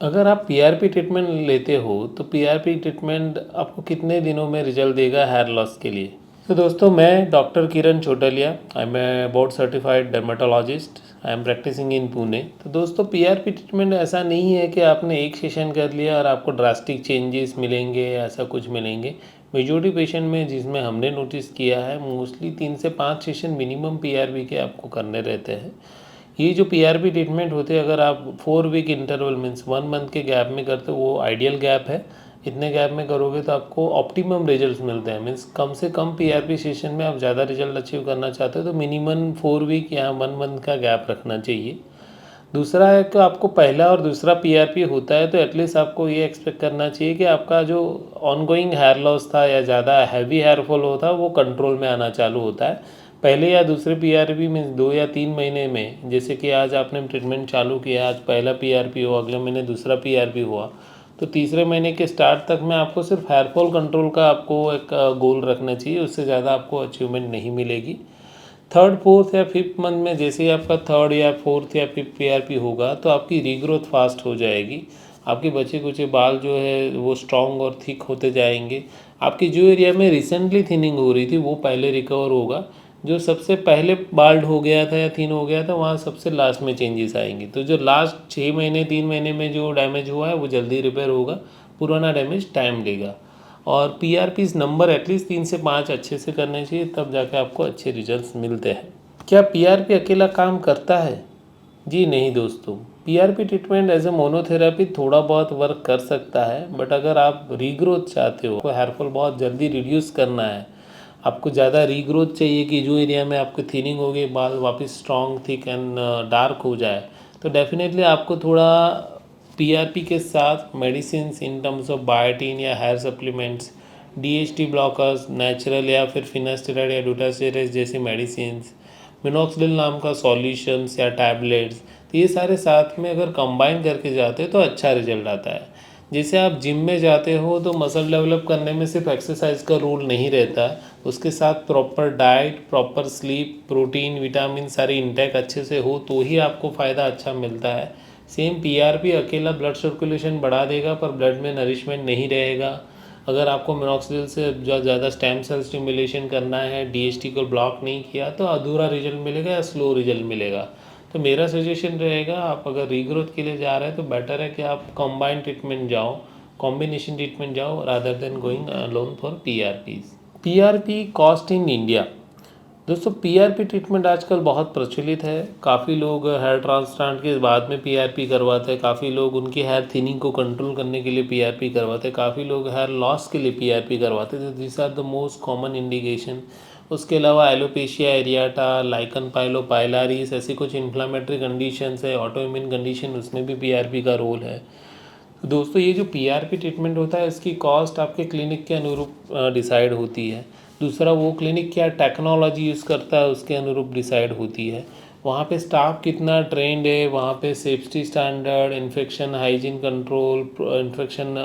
अगर आप PRP treatment लेते हो तो पीआरपी ट्रीटमेंट आपको कितने दिनों में रिजल्ट देगा हेयर लॉस के लिए। तो दोस्तों, मैं doctor Kiran Chotaliya, I am a board certified dermatologist, I am practicing in Pune. तो दोस्तों, पीआरपी ट्रीटमेंट ऐसा नहीं है कि आपने एक सेशन कर लिया और आपको ड्रास्टिक चेंजेस मिलेंगे, ऐसा कुछ मिलेंगे। मेजॉरिटी पेशेंट में जिसमें हमने नोटिस किया है, मोस्टली 3 से 5 सेशन मिनिमम पीआरपी के आपको करने रहते हैं। ये जो पीआरपी ट्रीटमेंट होते हैं, अगर आप 4 वीक इंटरवल मीन्स 1 मंथ के गैप में करते हो, वो आइडियल गैप है। इतने गैप में करोगे तो आपको ऑप्टिमम रिजल्ट्स मिलते हैं। मीन्स कम से कम पीआरपी सेशन में आप ज़्यादा रिजल्ट अचीव करना चाहते हो तो मिनिमम 4 वीक या 1 मंथ का गैप रखना चाहिए। दूसरा है कि आपको पहला और दूसरा पीआरपी होता है तो एटलीस्ट आपको ये एक्सपेक्ट करना चाहिए कि आपका जो ऑनगोइंग हेयर लॉस था या ज़्यादा हैवी हेयर फॉल होता है वो कंट्रोल में आना चालू होता है। पहले या दूसरे पीआरपी में 2 या 3 महीने में, जैसे कि आज आपने ट्रीटमेंट चालू किया, आज पहला पीआरपी हुआ, अगले महीने दूसरा पीआरपी हुआ, तो तीसरे महीने के स्टार्ट तक में आपको सिर्फ हेयर फॉल कंट्रोल का आपको एक गोल रखना चाहिए। उससे ज़्यादा आपको अचीवमेंट नहीं मिलेगी। थर्ड फोर्थ या फिफ्थ मंथ में जैसे ही आपका थर्ड या फोर्थ या फिफ्थ पीआरपी होगा तो आपकी रीग्रोथ फास्ट हो जाएगी। आपके बचे कुचे बाल जो है वो स्ट्रॉन्ग और थिक होते जाएंगे। आपकी जो एरिया में रिसेंटली थिनिंग हो रही थी वो पहले रिकवर होगा। जो सबसे पहले बाल्ड हो गया था या थिन हो गया था वहाँ सबसे लास्ट में चेंजेस आएंगे। तो जो लास्ट 6 महीने 3 महीने में जो डैमेज हुआ है वो जल्दी रिपेयर होगा, पुराना डैमेज टाइम लेगा। और पीआरपीज़ नंबर एटलीस्ट 3 से 5 अच्छे से करने चाहिए, तब जाके आपको अच्छे रिजल्ट्स मिलते हैं। क्या पीआरपी अकेला काम करता है? जी नहीं दोस्तों, PRP treatment as a monotherapy थोड़ा बहुत वर्क कर सकता है, बट अगर आप रीग्रोथ चाहते हो, आपको हेयरफॉल बहुत जल्दी रिड्यूस करना है, आपको ज़्यादा रीग्रोथ चाहिए कि जो एरिया में आपको थिनिंग हो गई बाल वापस स्ट्रॉन्ग थिक एंड डार्क हो जाए, तो डेफिनेटली आपको थोड़ा पीआरपी के साथ medicine in terms of biotin या hair supplements, DHT blockers, natural या फिर फिनास्टेरॉइड या डूटास्टेरॉइड जैसी मेडिसिन, मिनॉक्सिडिल नाम का सॉल्यूशंस या टैबलेट्स, तो ये सारे साथ में अगर कंबाइन करके जाते हैं तो अच्छा रिजल्ट आता है। जैसे आप जिम में जाते हो तो मसल डेवलप करने में सिर्फ एक्सरसाइज का रूल नहीं रहता, उसके साथ proper diet, proper sleep, protein, vitamin सारी इंटेक अच्छे से हो तो ही आपको फ़ायदा अच्छा मिलता है। सेम पीआरपी अकेला ब्लड सर्कुलेशन बढ़ा देगा पर ब्लड में नरिशमेंट नहीं रहेगा। अगर आपको मिनॉक्सिडिल से जो ज़्यादा स्टेम सेल स्टिमुलेशन करना है, डीएचटी को ब्लॉक नहीं किया तो अधूरा रिजल्ट मिलेगा या स्लो रिजल्ट मिलेगा। तो मेरा सजेशन रहेगा, आप अगर रीग्रोथ के लिए जा रहे हैं तो बेटर है कि आप कॉम्बाइंड ट्रीटमेंट जाओ, कॉम्बिनेशन ट्रीटमेंट जाओ rather than going alone for PRPs. PRP cost in India. दोस्तों, पीआरपी ट्रीटमेंट आजकल बहुत प्रचलित है। काफ़ी लोग हेयर ट्रांसप्लांट के बाद में पीआरपी करवाते हैं, काफ़ी लोग उनकी हेयर थिनिंग को कंट्रोल करने के लिए पीआरपी करवाते हैं, काफ़ी लोग हेयर लॉस के लिए पीआरपी करवाते हैं। This are the most common indication. उसके अलावा एलोपेशिया एरियाटा, लाइकन पाइलोपाइलारिस, ऐसी कुछ इन्फ्लामेटरी कंडीशंस है, ऑटो इम्यून कंडीशन, उसमें भी पीआरपी का रोल है। तो दोस्तों, ये जो पीआरपी ट्रीटमेंट होता है इसकी कॉस्ट आपके क्लिनिक के अनुरूप डिसाइड होती है। दूसरा, वो क्लिनिक क्या टेक्नोलॉजी यूज़ करता है उसके अनुरूप डिसाइड होती है। वहाँ पे स्टाफ कितना ट्रेंड है, वहाँ पे safety standard, infection hygiene control, infection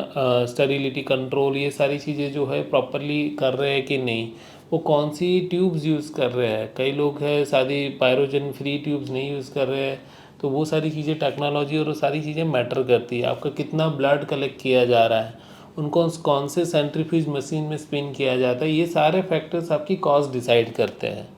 sterility control, ये सारी चीज़ें जो है प्रॉपरली कर रहे हैं कि नहीं, वो कौन सी ट्यूब्स यूज़ कर रहे हैं। कई लोग हैं शादी पायरोजन फ्री ट्यूब्स नहीं यूज़ कर रहे हैं। तो वो सारी चीज़ें टेक्नोलॉजी और वो सारी चीज़ें मैटर करती है। आपका कितना ब्लड कलेक्ट किया जा रहा है, उनको कौन से सेंट्रीफ्यूज मशीन में स्पिन किया जाता है, ये सारे फैक्टर्स आपकी कॉस्ट डिसाइड करते हैं।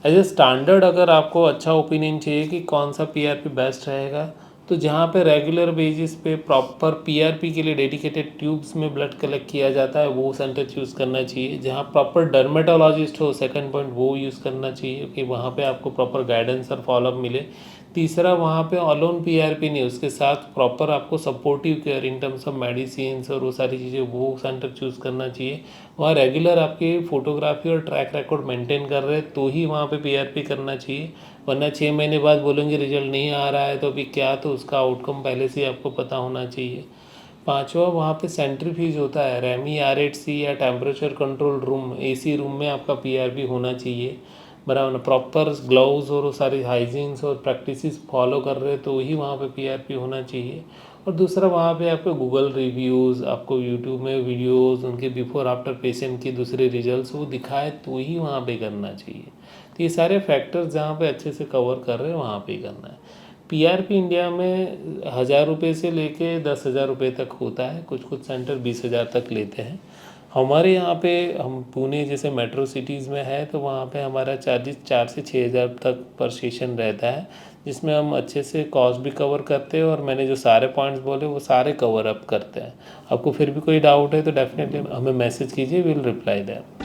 एज ए स्टैंडर्ड अगर आपको अच्छा ओपिनियन चाहिए कि कौन सा पीआरपी बेस्ट रहेगा, तो जहाँ पे रेगुलर बेसिस पे प्रॉपर पीआरपी के लिए डेडिकेटेड ट्यूब्स में ब्लड कलेक्ट किया जाता है वो सेंटर चूज़ करना चाहिए। जहाँ प्रॉपर डर्मेटोलॉजिस्ट हो, सेकंड पॉइंट, वो यूज़ करना चाहिए कि वहाँ पे आपको प्रॉपर गाइडेंस और फॉलोअप मिले। तीसरा, वहाँ पे अलोन पीआरपी नहीं, उसके साथ प्रॉपर आपको supportive care in terms of medicines और वो सारी चीज़ें, वो सेंटर चूज़ करना चाहिए। वहाँ रेगुलर आपकी फ़ोटोग्राफी और ट्रैक रिकॉर्ड मेंटेन कर रहे हैं तो ही वहाँ पे पीआरपी करना चाहिए। वरना 6 महीने बाद बोलेंगे रिजल्ट नहीं आ रहा है तो अभी क्या, तो उसका आउटकम पहले से ही आपको पता होना चाहिए। पांचवा, वहाँ पे सेंट्रीफ्यूज होता है, रेमी आर8सी या temperature control room, AC room में आपका पीआरपी होना चाहिए। बराबर, प्रॉपर ग्लव्स और सारी हाइजीन्स और प्रैक्टिसेस फॉलो कर रहे हैं तो ही वहाँ पे पीआरपी होना चाहिए। और दूसरा, वहाँ पे आपको गूगल रिव्यूज़, आपको यूट्यूब में वीडियोस उनके बिफोर आफ्टर पेशेंट की दूसरे रिजल्ट्स वो दिखाए तो ही वहाँ पे करना चाहिए। तो ये सारे फैक्टर्स जहाँ पे अच्छे से कवर कर रहे हैं वहाँ पे ही करना है। पीआरपी इंडिया में 1,000 रुपये से लेके 10,000 रुपये तक होता है, कुछ कुछ सेंटर 20,000 तक लेते हैं। हमारे यहाँ पे हम पुणे जैसे मेट्रो सिटीज़ में है तो वहाँ पे हमारा चार्जेस 4 से 6,000 तक पर सेशन रहता है, जिसमें हम अच्छे से कॉस्ट भी कवर करते हैं और मैंने जो सारे पॉइंट्स बोले वो सारे कवर अप करते हैं। आपको फिर भी कोई डाउट है तो डेफिनेटली हमें मैसेज कीजिए, विल रिप्लाई दैट।